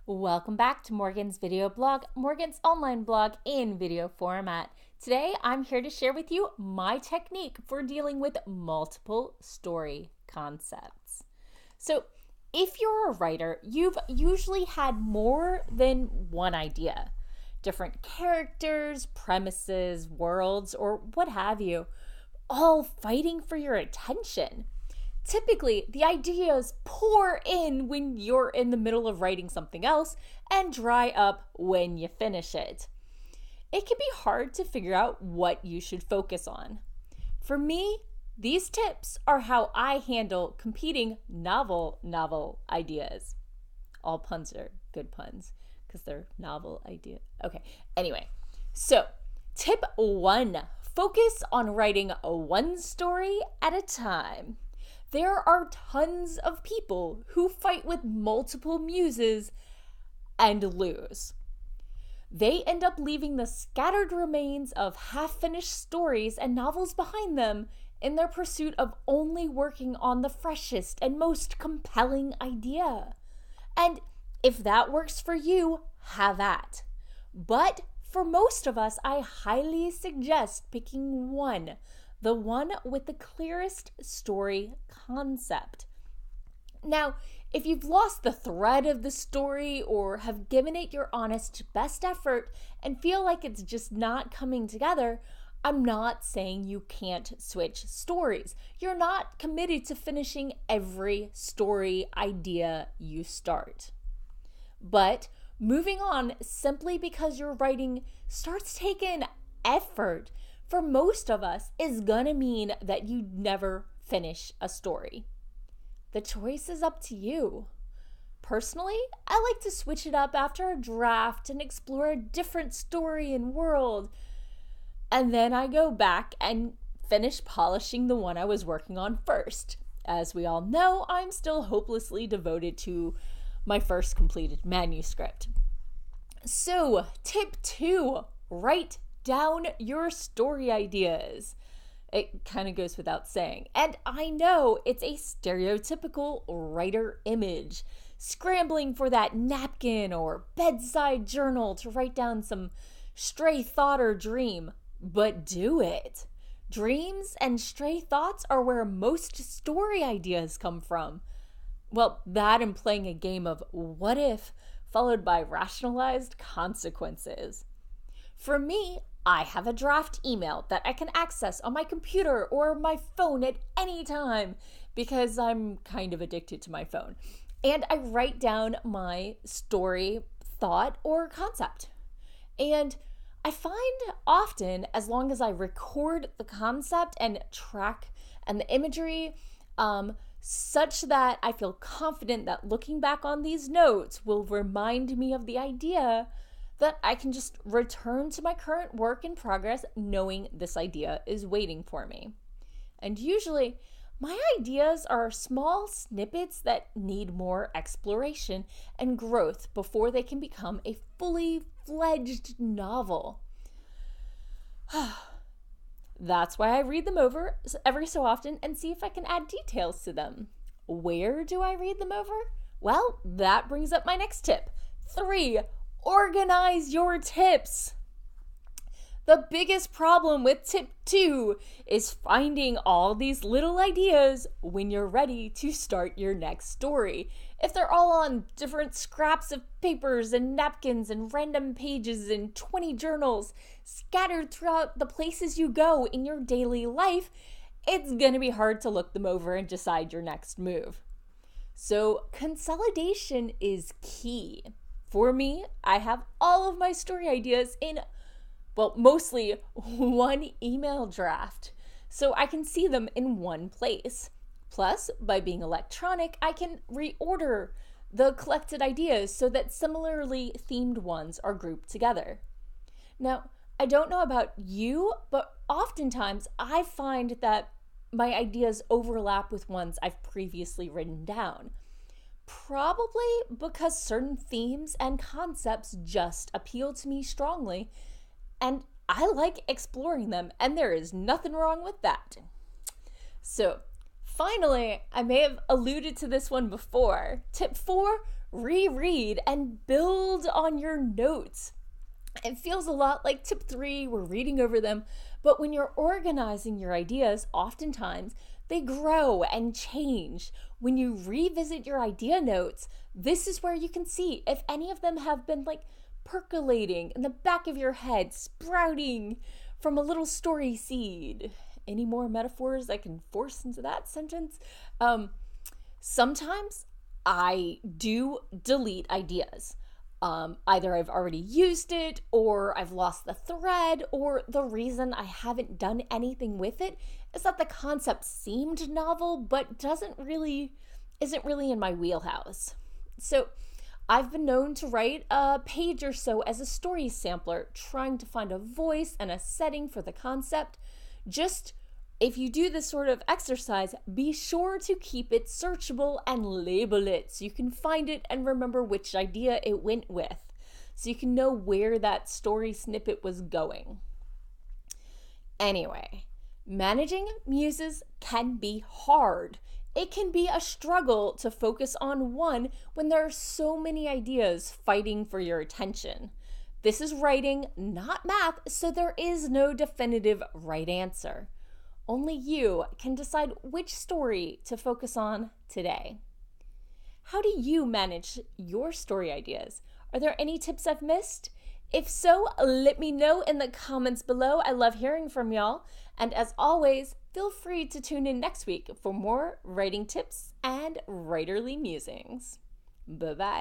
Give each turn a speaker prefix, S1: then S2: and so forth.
S1: Welcome back to Morgan's video blog, Morgan's online blog in video format. Today, I'm here to share with you my technique for dealing with multiple story concepts. So, if you're a writer, you've usually had more than one idea. Different characters, premises, worlds, or what have you, all fighting for your attention. Typically, the ideas pour in when you're in the middle of writing something else and dry up when you finish it. It can be hard to figure out what you should focus on. For me, these tips are how I handle competing novel ideas. All puns are good puns because they're novel ideas. Okay, anyway, so tip 1, focus on writing one story at a time. There are tons of people who fight with multiple muses and lose. They end up leaving the scattered remains of half-finished stories and novels behind them in their pursuit of only working on the freshest and most compelling idea. And if that works for you, have at. But for most of us, I highly suggest picking one. The one with the clearest story concept. Now, if you've lost the thread of the story or have given it your honest best effort and feel like it's just not coming together, I'm not saying you can't switch stories. You're not committed to finishing every story idea you start. But moving on simply because your writing starts taking effort for most of us is gonna mean that you never finish a story. The choice is up to you. Personally, I like to switch it up after a draft and explore a different story and world. And then I go back and finish polishing the one I was working on first. As we all know, I'm still hopelessly devoted to my first completed manuscript. So, tip 2, write down your story ideas. It kind of goes without saying. And I know it's a stereotypical writer image, scrambling for that napkin or bedside journal to write down some stray thought or dream. But do it. Dreams and stray thoughts are where most story ideas come from. Well, that and playing a game of what if, followed by rationalized consequences. For me, I have a draft email that I can access on my computer or my phone at any time because I'm kind of addicted to my phone. And I write down my story, thought, or concept. And I find often, as long as I record the concept and track and the imagery, such that I feel confident that looking back on these notes will remind me of the idea, that I can just return to my current work in progress knowing this idea is waiting for me. And usually, my ideas are small snippets that need more exploration and growth before they can become a fully fledged novel. That's why I read them over every so often and see if I can add details to them. Where do I read them over? Well, that brings up my next tip. 3, organize your tips. The biggest problem with tip 2 is finding all these little ideas when you're ready to start your next story. If they're all on different scraps of papers and napkins and random pages and 20 journals scattered throughout the places you go in your daily life, it's going to be hard to look them over and decide your next move. So consolidation is key. For me, I have all of my story ideas in, well, mostly one email draft, so I can see them in one place. Plus, by being electronic, I can reorder the collected ideas so that similarly themed ones are grouped together. Now, I don't know about you, but oftentimes I find that my ideas overlap with ones I've previously written down. Probably because certain themes and concepts just appeal to me strongly, and I like exploring them, and there is nothing wrong with that. So, finally, I may have alluded to this one before. Tip 4, reread and build on your notes. It feels a lot like tip 3, we're reading over them, but when you're organizing your ideas, oftentimes they grow and change. When you revisit your idea notes, this is where you can see if any of them have been like percolating in the back of your head, sprouting from a little story seed. Any more metaphors I can force into that sentence? Sometimes I do delete ideas. Either I've already used it, or I've lost the thread, or the reason I haven't done anything with it is that the concept seemed novel, but isn't really in my wheelhouse. So I've been known to write a page or so as a story sampler, trying to find a voice and a setting for the concept. Just if you do this sort of exercise, be sure to keep it searchable and label it so you can find it and remember which idea it went with, so you can know where that story snippet was going. Anyway, managing muses can be hard. It can be a struggle to focus on one when there are so many ideas fighting for your attention. This is writing, not math, so there is no definitive right answer. Only you can decide which story to focus on today. How do you manage your story ideas? Are there any tips I've missed? If so, let me know in the comments below. I love hearing from y'all. And as always, feel free to tune in next week for more writing tips and writerly musings. Bye-bye.